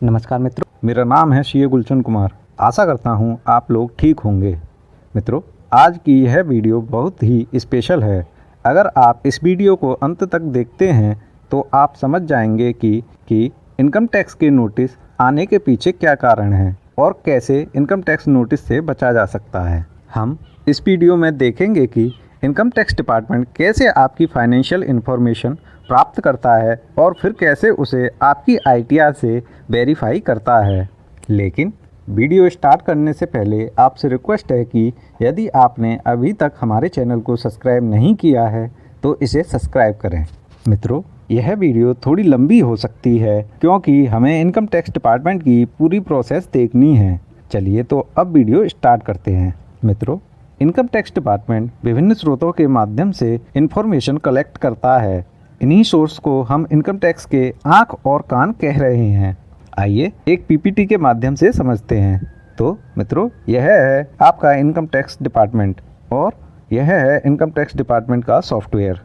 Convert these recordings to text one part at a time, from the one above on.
नमस्कार मित्रों। मेरा नाम है सीए गुलशन कुमार। आशा करता हूं आप लोग ठीक होंगे। मित्रों, आज की यह वीडियो बहुत ही स्पेशल है। अगर आप इस वीडियो को अंत तक देखते हैं तो आप समझ जाएंगे कि इनकम टैक्स के नोटिस आने के पीछे क्या कारण है और कैसे इनकम टैक्स नोटिस से बचा जा सकता है। हम इस वीडियो में देखेंगे कि इनकम टैक्स डिपार्टमेंट कैसे आपकी फाइनेंशियल इन्फॉर्मेशन प्राप्त करता है और फिर कैसे उसे आपकी आईटीआर से वेरीफाई करता है। लेकिन वीडियो स्टार्ट करने से पहले आपसे रिक्वेस्ट है कि यदि आपने अभी तक हमारे चैनल को सब्सक्राइब नहीं किया है तो इसे सब्सक्राइब करें। मित्रों, यह वीडियो थोड़ी लंबी हो सकती है क्योंकि हमें इनकम टैक्स डिपार्टमेंट की पूरी प्रोसेस देखनी है। चलिए तो अब वीडियो स्टार्ट करते हैं। मित्रों, इनकम टैक्स डिपार्टमेंट विभिन्न स्रोतों के माध्यम से इंफॉर्मेशन कलेक्ट करता है। इन्हीं सोर्स को हम इनकम टैक्स के आँख और कान कह रहे हैं। आइए एक पीपीटी के माध्यम से समझते हैं। तो मित्रों, यह है आपका इनकम टैक्स डिपार्टमेंट और यह है इनकम टैक्स डिपार्टमेंट का सॉफ्टवेयर।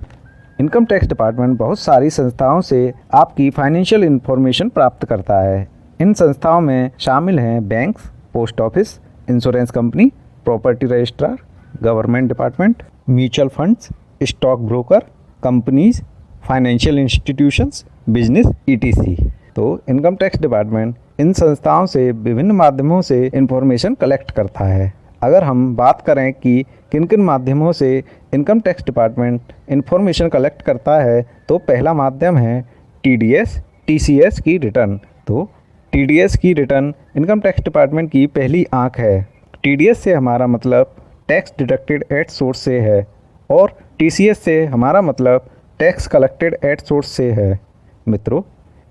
इनकम टैक्स डिपार्टमेंट बहुत सारी संस्थाओं से आपकी फाइनेंशियल इंफॉर्मेशन प्राप्त करता है। इन संस्थाओं में शामिल हैं banks, post office, insurance company, property registrar, government department, mutual funds, stock broker, companies, financial institutions, business etc. तो इनकम टैक्स डिपार्टमेंट इन संस्थाओं से विभिन्न माध्यमों से इंफॉर्मेशन कलेक्ट करता है। अगर हम बात करें कि किन किन माध्यमों से income tax department information collect करता है तो पहला माध्यम है टीडीएस, टीसीएस की रिटर्न। तो टीडीएस की रिटर्न इनकम टैक्स डिपार्टमेंट की पहली आंख है। टीडीएस से हमारा मतलब टैक्स डिडक्टेड एट सोर्स से है और टीसीएस से हमारा मतलब टैक्स कलेक्टेड एट सोर्स से है। मित्रों,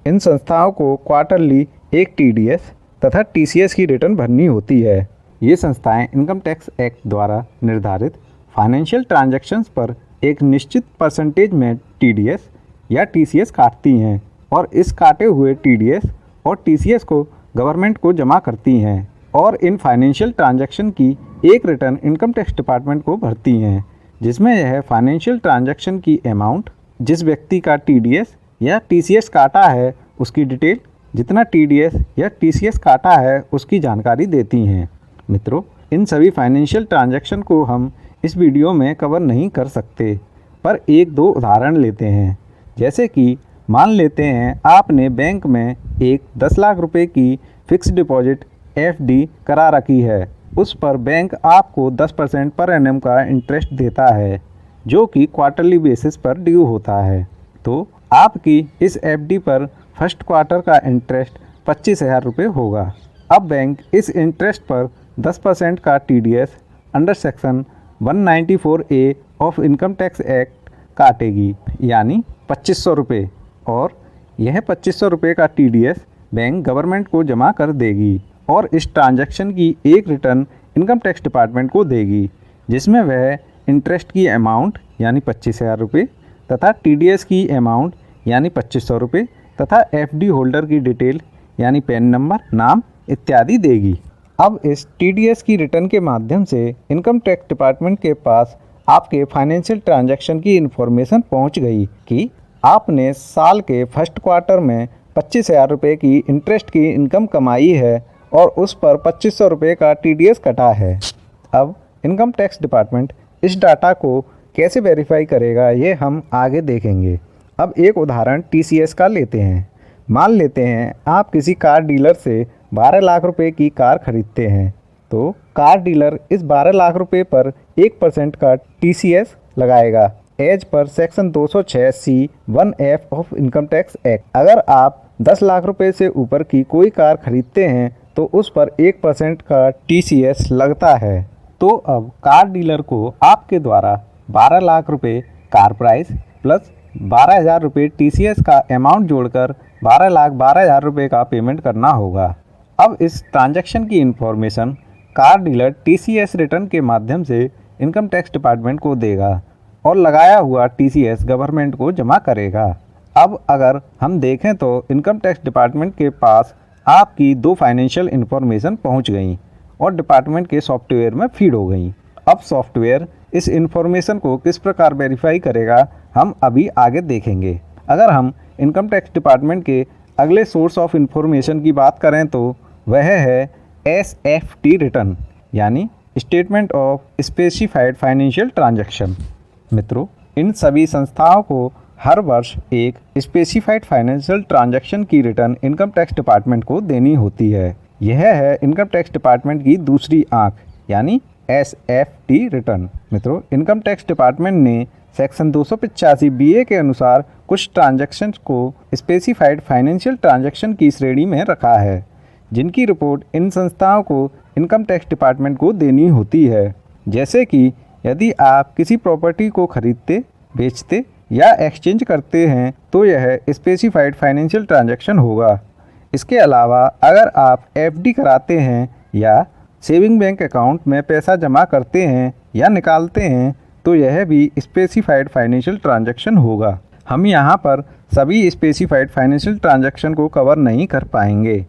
इन संस्थाओं को क्वार्टरली एक टीडीएस तथा टीसीएस की रिटर्न भरनी होती है। ये संस्थाएं इनकम टैक्स एक्ट द्वारा निर्धारित फाइनेंशियल ट्रांजैक्शंस पर एक निश्चित परसेंटेज में टीडीएस या टीसीएस काटती हैं और इस काटे हुए टीडीएस और टीसीएस को गवर्नमेंट को जमा करती हैं और इन फाइनेंशियल ट्रांजैक्शन की एक रिटर्न इनकम टैक्स डिपार्टमेंट को भरती हैं, जिसमें यह फाइनेंशियल ट्रांजैक्शन की अमाउंट, जिस व्यक्ति का टीडीएस या टीसीएस काटा है उसकी डिटेल, जितना टीडीएस या टीसीएस काटा है उसकी जानकारी देती हैं। मित्रों, इन सभी फाइनेंशियल ट्रांजैक्शन को हम इस वीडियो में कवर नहीं कर सकते, पर एक दो उदाहरण लेते हैं। जैसे कि मान लेते हैं आपने बैंक में एक 10 लाख रुपए की फिक्स डिपॉजिट एफडी करा रखी है। उस पर बैंक आपको 10% पर एनम का इंटरेस्ट देता है जो कि क्वार्टरली बेसिस पर ड्यू होता है। तो आपकी इस एफडी पर फर्स्ट क्वार्टर का इंटरेस्ट 25,000 रुपये होगा। अब बैंक इस इंटरेस्ट पर 10% का TDS under section 194A of income tax act काटेगी, यानी 2500 रुपये, और यह 2500 रुपये का टीडीएस बैंक गवर्नमेंट को जमा कर देगी और इस ट्रांजैक्शन की एक रिटर्न इनकम टैक्स डिपार्टमेंट को देगी, जिसमें वह इंटरेस्ट की अमाउंट यानी 25,000 रुपये तथा टीडीएस की अमाउंट यानी 2500 रुपये तथा एफडी होल्डर की डिटेल यानी पैन नंबर, नाम इत्यादि देगी। अब इस टीडीएस की रिटर्न के माध्यम से इनकम टैक्स डिपार्टमेंट के पास आपके फाइनेंशियल ट्रांजैक्शन की इन्फॉर्मेशन पहुंच गई कि आपने साल के फर्स्ट क्वार्टर में 25,000 रुपये की इंटरेस्ट की इनकम कमाई है और उस पर 2500 रुपये का टीडीएस कटा है। अब इनकम टैक्स डिपार्टमेंट इस डाटा को कैसे वेरीफाई करेगा ये हम आगे देखेंगे। अब एक उदाहरण टीसीएस का लेते हैं। मान लेते हैं आप किसी कार डीलर से 12 लाख रुपए की कार खरीदते हैं, तो कार डीलर इस 12 लाख रुपए पर 1% का टीसीएस लगाएगा as per section 206C(1)(f) of income tax act. अगर आप 10 लाख रुपए से ऊपर की कोई कार खरीदते हैं तो उस पर 1% का टीसीएस लगता है। तो अब कार डीलर को आपके द्वारा 12 लाख रुपए कार प्राइस प्लस 12,000 रुपये टीसीएस का अमाउंट जोड़कर 12,12,000 रुपये का पेमेंट करना होगा। अब इस ट्रांजैक्शन की information car dealer TCS return के माध्यम से इनकम टैक्स डिपार्टमेंट को देगा और लगाया हुआ टीसीएस गवर्नमेंट को जमा करेगा। अब अगर हम देखें तो इनकम टैक्स डिपार्टमेंट के पास आपकी दो फाइनेंशियल इन्फॉर्मेशन पहुंच गई और डिपार्टमेंट के सॉफ्टवेयर में फीड हो गई। अब सॉफ्टवेयर इस इन्फॉर्मेशन को किस प्रकार वेरीफाई करेगा हम अभी आगे देखेंगे। अगर हम इनकम टैक्स डिपार्टमेंट के अगले सोर्स ऑफ इंफॉर्मेशन की बात करें तो वह है SFT रिटर्न, यानी statement of specified financial transaction. मित्रों, इन सभी संस्थाओं को हर वर्ष एक स्पेसिफाइड फाइनेंशियल ट्रांजैक्शन की रिटर्न इनकम टैक्स डिपार्टमेंट को देनी होती है। यह है इनकम टैक्स डिपार्टमेंट की दूसरी आंख, यानी SFT रिटर्न। मित्रों, इनकम टैक्स डिपार्टमेंट ने सेक्शन 285 BA के अनुसार कुछ ट्रांजैक्शंस को स्पेसिफाइड फाइनेंशियल ट्रांजैक्शन की श्रेणी में रखा है, जिनकी रिपोर्ट इन संस्थाओं को इनकम टैक्स डिपार्टमेंट को देनी होती है। जैसे कि यदि आप किसी प्रॉपर्टी को खरीदते, बेचते या एक्सचेंज करते हैं तो यह स्पेसिफाइड फाइनेंशियल ट्रांजैक्शन होगा। इसके अलावा अगर आप FD कराते हैं या सेविंग बैंक अकाउंट में पैसा जमा करते हैं या निकालते हैं तो यह भी स्पेसिफाइड फाइनेंशियल ट्रांजैक्शन होगा। हम यहाँ पर सभी स्पेसिफाइड फाइनेंशियल ट्रांजैक्शन को कवर नहीं कर पाएंगे,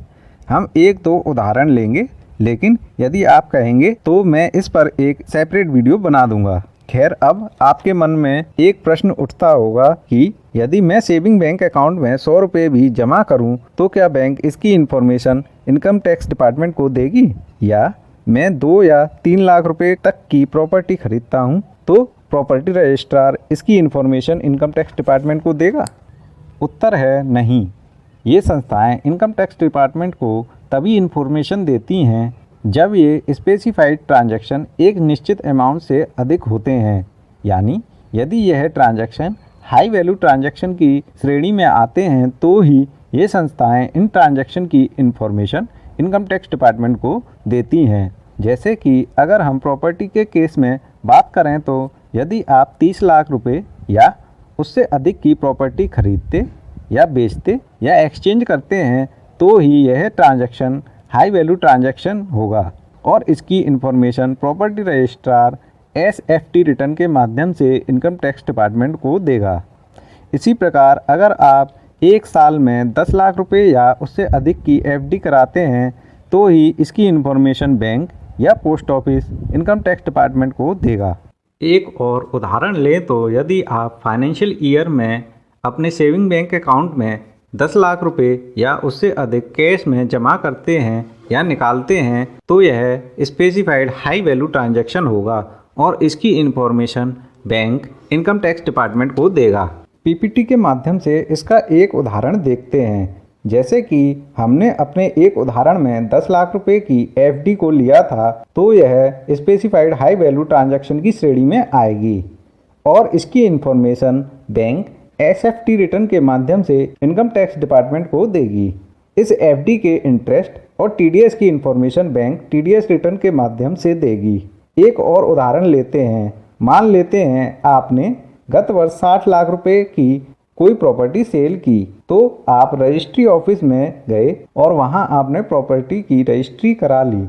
हम एक दो उदाहरण लेंगे, लेकिन यदि आप कहेंगे तो मैं इस पर एक सेपरेट वीडियो बना दूंगा। खैर, अब आपके मन में एक प्रश्न उठता होगा कि यदि मैं सेविंग बैंक अकाउंट में 100 रुपये भी जमा करूं तो क्या बैंक इसकी इन्फॉर्मेशन इनकम टैक्स डिपार्टमेंट को देगी, या मैं 2 या 3 लाख रुपए तक की प्रॉपर्टी खरीदता हूं तो प्रॉपर्टी रजिस्ट्रार इसकी इन्फॉर्मेशन इनकम टैक्स डिपार्टमेंट को देगा? उत्तर है नहीं। ये संस्थाएं इनकम टैक्स डिपार्टमेंट को तभी इन्फॉर्मेशन देती हैं जब ये स्पेसिफाइड ट्रांजैक्शन एक निश्चित अमाउंट से अधिक होते हैं, यानी यदि यह ट्रांजैक्शन हाई वैल्यू ट्रांजैक्शन की श्रेणी में आते हैं तो ही ये संस्थाएं इन ट्रांजैक्शन की इन्फॉर्मेशन इनकम टैक्स डिपार्टमेंट को देती हैं। जैसे कि अगर हम प्रॉपर्टी के केस में बात करें तो यदि आप 30 लाख रुपए या उससे अधिक की प्रॉपर्टी खरीदते या बेचते या एक्सचेंज करते हैं तो ही यह ट्रांजैक्शन हाई वैल्यू ट्रांजैक्शन होगा और इसकी information property registrar SFT return के माध्यम से इनकम टैक्स डिपार्टमेंट को देगा। इसी प्रकार अगर आप एक साल में 10 लाख रुपए या उससे अधिक की FD कराते हैं तो ही इसकी इन्फॉर्मेशन बैंक या post office income tax department को देगा। एक और उदाहरण लें तो यदि आप फाइनेंशियल ईयर में अपने सेविंग बैंक अकाउंट में 10 लाख रुपए या उससे अधिक कैश में जमा करते हैं या निकालते हैं तो यह स्पेसिफाइड हाई वैल्यू ट्रांजैक्शन होगा और इसकी information bank income tax department को देगा। PPT के माध्यम से इसका एक उदाहरण देखते हैं। जैसे कि हमने अपने एक उदाहरण में 10 लाख रुपए की FD को लिया था तो यह स्पेसिफाइड हाई वैल्यू ट्रांजैक्शन की श्रेणी में आएगी और इसकी इन्फॉर्मेशन बैंक SFT रिटर्न के माध्यम से इनकम टैक्स डिपार्टमेंट को देगी। इस FD के इंटरेस्ट और TDS की इन्फॉर्मेशन बैंक TDS रिटर्न के माध्यम से देगी। एक और उदाहरण लेते हैं। मान लेते हैं आपने गत वर्ष 60 लाख रुपए की कोई प्रॉपर्टी सेल की तो आप रजिस्ट्री ऑफिस में गए और वहां आपने प्रॉपर्टी की रजिस्ट्री करा ली।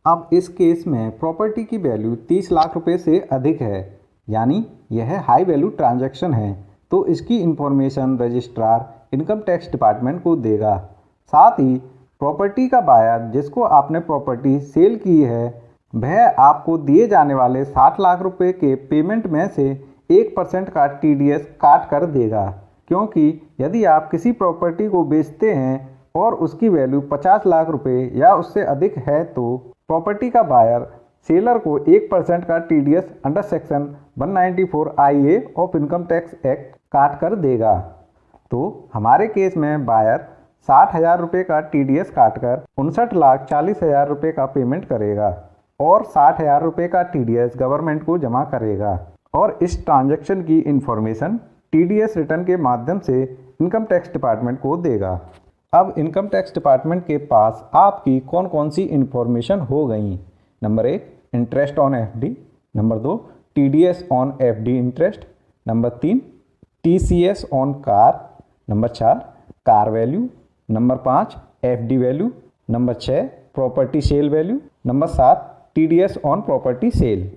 अब इस केस में प्रॉपर्टी की वैल्यू 30 लाख रुपए से अधिक है, यानी यह हाई वैल्यू ट्रांजैक्शन है, तो इसकी information registrar income tax department को देगा। साथ ही प्रॉपर्टी का बायर जिसको आपने प्रॉपर्टी सेल की है वह आपको दिए जाने वाले 60 लाख रुपए के पेमेंट में से 1% का TDS काट कर देगा, क्योंकि यदि आप किसी प्रॉपर्टी को बेचते हैं और उसकी वैल्यू 50 लाख रुपए या उससे अधिक है तो प्रॉपर्टी का बायर सेलर को 1% का TDS under section 194 IA of income tax act काट कर देगा। तो हमारे केस में बायर 60,000 रुपये का TDS काटकर 59,40,000 रुपये का पेमेंट करेगा और 60,000 रुपये का TDS गवर्नमेंट को जमा करेगा और इस ट्रांजैक्शन की इंफॉर्मेशन TDS रिटर्न के माध्यम से इनकम टैक्स डिपार्टमेंट को देगा। अब इनकम टैक्स डिपार्टमेंट के पास आपकी कौन कौन सी इंफॉर्मेशन हो गई? Number 1 interest on FD, number 2 TDS on FD interest, number 3 TCS on car, number 4 car value, number 5 FD value, number 6 property sale value, number 7 TDS on property sale.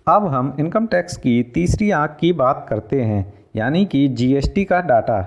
अब हम income tax की तीसरी आंख की बात करते हैं, यानी कि GST का डाटा।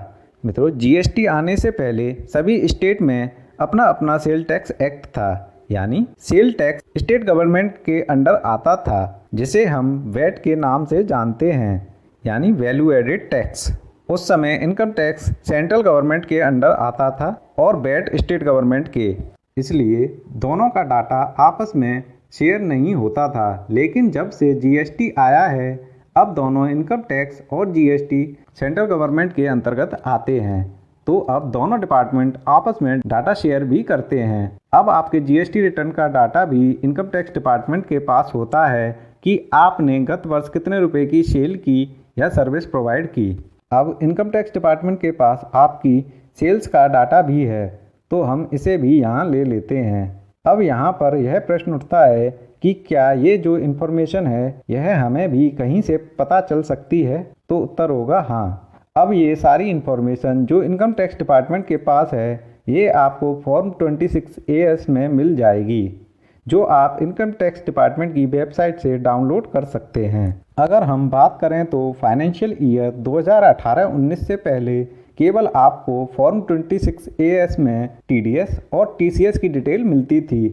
मित्रों, GST आने से पहले सभी स्टेट में अपना अपना सेल टैक्स एक्ट था, यानी सेल टैक्स स्टेट गवर्नमेंट के अंडर आता था, जिसे हम वैट के नाम से जानते हैं, यानी वैल्यू एडेड टैक्स। उस समय इनकम टैक्स सेंट्रल गवर्नमेंट के अंडर आता था और वैट स्टेट गवर्नमेंट के। इसलिए दोनों का डाटा आपस में शेयर नहीं होता था, लेकिन जब से जीएसटी आया है अब दोनों इनकम टैक्स और जीएसटी सेंट्रल गवर्नमेंट के अंतर्गत आते हैं, तो अब दोनों डिपार्टमेंट आपस में डाटा शेयर भी करते हैं। अब आपके जीएसटी रिटर्न का डाटा भी इनकम टैक्स डिपार्टमेंट के पास होता है कि आपने गत वर्ष कितने रुपए की सेल की या सर्विस प्रोवाइड की। अब इनकम टैक्स डिपार्टमेंट के पास आपकी सेल्स का डाटा भी है, तो हम इसे भी यहाँ ले लेते हैं। अब यहाँ पर यह प्रश्न उठता है कि क्या ये जो इन्फॉर्मेशन है यह हमें भी कहीं से पता चल सकती है, तो उत्तर होगा हाँ। अब ये सारी इन्फॉर्मेशन जो इनकम टैक्स डिपार्टमेंट के पास है ये आपको फॉर्म 26AS में मिल जाएगी, जो आप इनकम टैक्स डिपार्टमेंट की वेबसाइट से डाउनलोड कर सकते हैं। अगर हम बात करें तो फाइनेंशियल ईयर 2018-19 से पहले केवल आपको फॉर्म 26AS में टीडीएस और टीसीएस की डिटेल मिलती थी,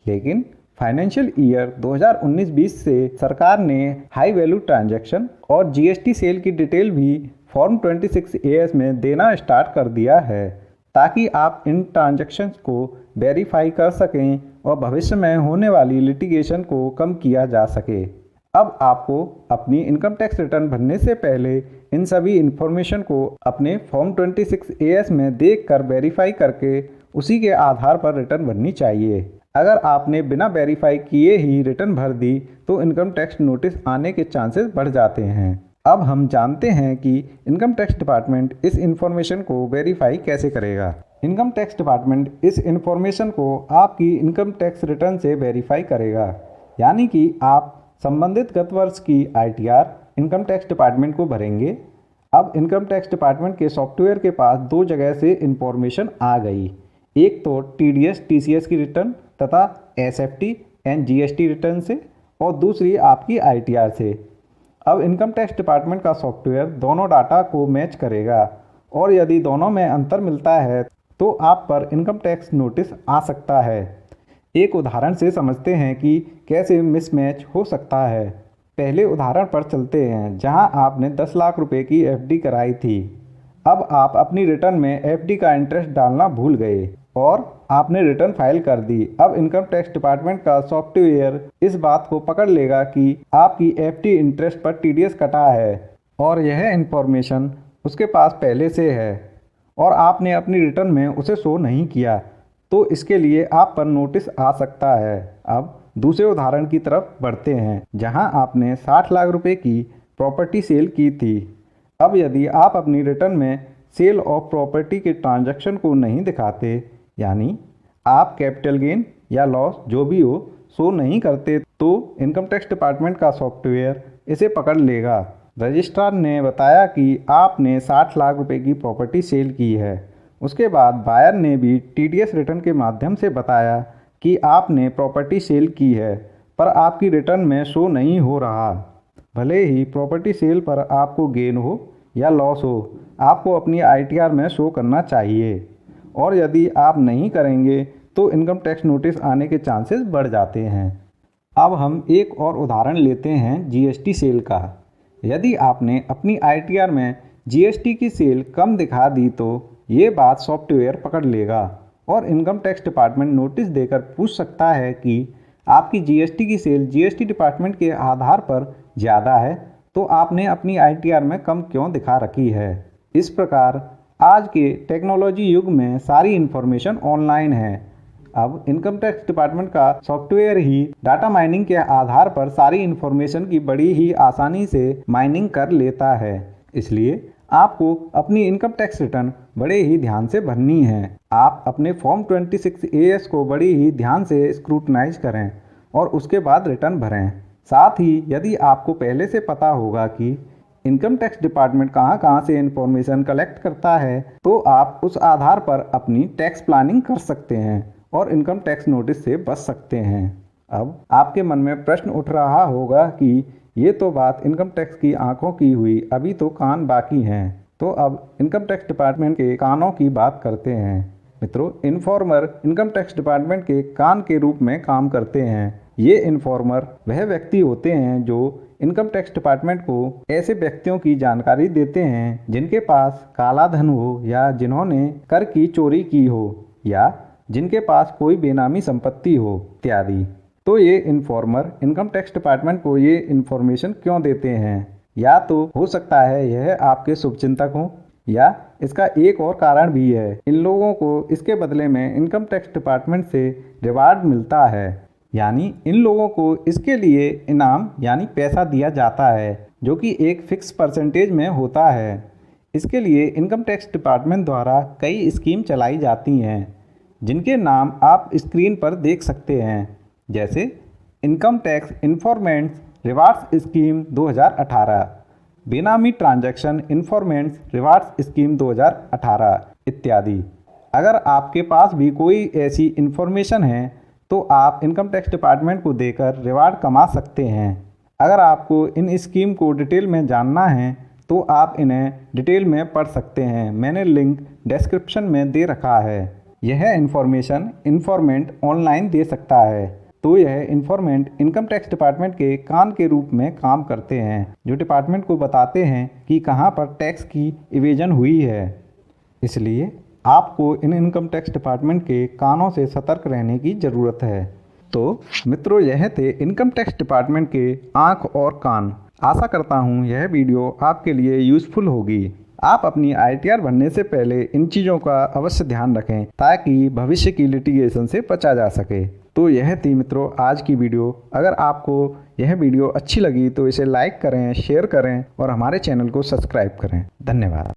लेकिन फाइनेंशियल ईयर 2019-20 से सरकार ने हाई वैल्यू ट्रांजैक्शन और जीएसटी सेल की डिटेल भी फॉर्म 26AS में देना स्टार्ट कर दिया है, ताकि आप इन ट्रांजैक्शंस को वेरीफाई कर सकें और भविष्य में होने वाली लिटिगेशन को कम किया जा सके। अब आपको अपनी इनकम टैक्स रिटर्न भरने से पहले इन सभी इन्फॉर्मेशन को अपने फॉर्म 26AS में देखकर वेरीफाई करके उसी के आधार पर रिटर्न भरनी चाहिए। अगर आपने बिना वेरीफाई किए ही रिटर्न भर दी तो इनकम टैक्स नोटिस आने के चांसेस बढ़ जाते हैं। अब हम जानते हैं कि इनकम टैक्स डिपार्टमेंट इस इन्फॉर्मेशन को वेरीफाई कैसे करेगा। इनकम टैक्स डिपार्टमेंट इस इन्फॉर्मेशन को आपकी इनकम टैक्स रिटर्न से वेरीफाई करेगा, यानी कि आप संबंधित गत वर्ष की आईटीआर इनकम टैक्स डिपार्टमेंट को भरेंगे। अब इनकम टैक्स डिपार्टमेंट के सॉफ्टवेयर के पास दो जगह से इन्फॉर्मेशन आ गई, एक तो टीडीएस टीसीएस की रिटर्न तथा एसएफटी एंड जीएसटी रिटर्न से, और दूसरी आपकी आईटीआर से। अब इनकम टैक्स डिपार्टमेंट का सॉफ्टवेयर दोनों डाटा को मैच करेगा और यदि दोनों में अंतर मिलता है तो आप पर इनकम टैक्स नोटिस आ सकता है। एक उदाहरण से समझते हैं कि कैसे मिसमैच हो सकता है। पहले उदाहरण पर चलते हैं, जहां आपने 10 लाख रुपए की एफडी कराई थी। अब आप अपनी रिटर्न में एफडी का इंटरेस्ट डालना भूल गए और आपने रिटर्न फाइल कर दी। अब इनकम टैक्स डिपार्टमेंट का सॉफ्टवेयर इस बात को पकड़ लेगा कि आपकी एफडी इंटरेस्ट पर टीडीएस कटा है और यह इंफॉर्मेशन उसके पास पहले से है और आपने अपनी रिटर्न में उसे शो नहीं किया, तो इसके लिए आप पर नोटिस आ सकता है। अब दूसरे उदाहरण की तरफ बढ़ते हैं, जहां आपने 60 लाख रुपए की प्रॉपर्टी सेल की थी। अब यदि आप अपनी रिटर्न में सेल ऑफ प्रॉपर्टी के ट्रांजैक्शन को नहीं दिखाते, यानी आप कैपिटल गेन या लॉस जो भी हो शो नहीं करते, तो इनकम टैक्स डिपार्टमेंट का सॉफ्टवेयर इसे पकड़ लेगा। रजिस्ट्रार ने बताया कि आपने 60 लाख रुपए की प्रॉपर्टी सेल की है। उसके बाद बायर ने भी टीडीएस रिटर्न के माध्यम से बताया कि आपने प्रॉपर्टी सेल की है, पर आपकी रिटर्न में शो नहीं हो रहा। भले ही प्रॉपर्टी सेल पर आपको गेन हो या लॉस हो, आपको अपनी आईटीआर में शो करना चाहिए, और यदि आप नहीं करेंगे तो इनकम टैक्स नोटिस आने के चांसेस बढ़ जाते हैं। अब हम एक और उदाहरण लेते हैं जीएसटी सेल का। यदि आपने अपनी आईटीआर में जीएसटी की सेल कम दिखा दी तो ये बात सॉफ्टवेयर पकड़ लेगा और इनकम टैक्स डिपार्टमेंट नोटिस देकर पूछ सकता है कि आपकी जीएसटी की सेल जीएसटी डिपार्टमेंट के आधार पर ज़्यादा है, तो आपने अपनी आईटीआर में कम क्यों दिखा रखी है। इस प्रकार आज के टेक्नोलॉजी युग में सारी इन्फॉर्मेशन ऑनलाइन है। अब इनकम टैक्स डिपार्टमेंट का सॉफ्टवेयर ही डाटा माइनिंग के आधार पर सारी इन्फॉर्मेशन की बड़ी ही आसानी से माइनिंग कर लेता है। इसलिए आपको अपनी इनकम टैक्स रिटर्न बड़े ही ध्यान से भरनी है। आप अपने फॉर्म 26AS को बड़ी ही ध्यान से स्क्रूटनाइज करें और उसके बाद रिटर्न भरें। साथ ही यदि आपको पहले से पता होगा कि इनकम टैक्स डिपार्टमेंट कहां से इन्फॉर्मेशन कलेक्ट करता है, तो आप उस आधार पर अपनी टैक्स प्लानिंग कर सकते हैं और इनकम टैक्स नोटिस से बच सकते हैं। अब आपके मन में प्रश्न उठ रहा होगा कि ये तो बात इनकम टैक्स की आंखों की हुई, अभी तो कान बाकी हैं। तो अब इनकम टैक्स डिपार्टमेंट के कानों की बात करते हैं। मित्रों, इन्फॉर्मर इनकम टैक्स डिपार्टमेंट के कान के रूप में काम करते हैं। ये इन्फॉर्मर वह व्यक्ति होते हैं जो इनकम टैक्स डिपार्टमेंट को ऐसे व्यक्तियों की जानकारी देते हैं जिनके पास काला धन हो या जिन्होंने कर की चोरी की हो या जिनके पास कोई बेनामी संपत्ति हो इत्यादि। तो ये इन्फॉर्मर इनकम टैक्स डिपार्टमेंट को ये इन्फॉर्मेशन क्यों देते हैं? या तो हो सकता है यह आपके शुभचिंतक हों या इसका एक और कारण भी है, इन लोगों को इसके बदले में इनकम टैक्स डिपार्टमेंट से रिवार्ड मिलता है, यानी इन लोगों को इसके लिए इनाम यानी पैसा दिया जाता है जो कि एक फिक्स परसेंटेज में होता है। इसके लिए इनकम टैक्स डिपार्टमेंट द्वारा कई स्कीम चलाई जाती हैं जिनके नाम आप स्क्रीन पर देख सकते हैं, जैसे income tax informants rewards scheme 2018, बेनामी ट्रांजैक्शन इन्फॉर्मेंट्स रिवार्ड्स स्कीम 2018 इत्यादि। अगर आपके पास भी कोई ऐसी इन्फॉर्मेशन है तो आप इनकम टैक्स डिपार्टमेंट को देकर रिवार्ड कमा सकते हैं। अगर आपको इन स्कीम को डिटेल में जानना है तो आप इन्हें डिटेल में पढ़ सकते हैं, मैंने लिंक डिस्क्रिप्शन में दे रखा है। यह इन्फॉर्मेशन इन्फॉर्मेंट ऑनलाइन दे सकता है, तो यह इन्फॉर्मेंट इनकम टैक्स डिपार्टमेंट के कान के रूप में काम करते हैं जो डिपार्टमेंट को बताते हैं कि कहां पर टैक्स की इवेजन हुई है। इसलिए आपको इन इनकम टैक्स डिपार्टमेंट के कानों से सतर्क रहने की ज़रूरत है। तो मित्रों, यह थे इनकम टैक्स डिपार्टमेंट के आँख और कान। आशा करता हूँ यह वीडियो आपके लिए यूज़फुल होगी। आप अपनी ITR भरने से पहले इन चीज़ों का अवश्य ध्यान रखें ताकि भविष्य की लिटिगेशन से बचा जा सके। तो यह थी मित्रों आज की वीडियो। अगर आपको यह वीडियो अच्छी लगी तो इसे लाइक करें, शेयर करें और हमारे चैनल को सब्सक्राइब करें। धन्यवाद।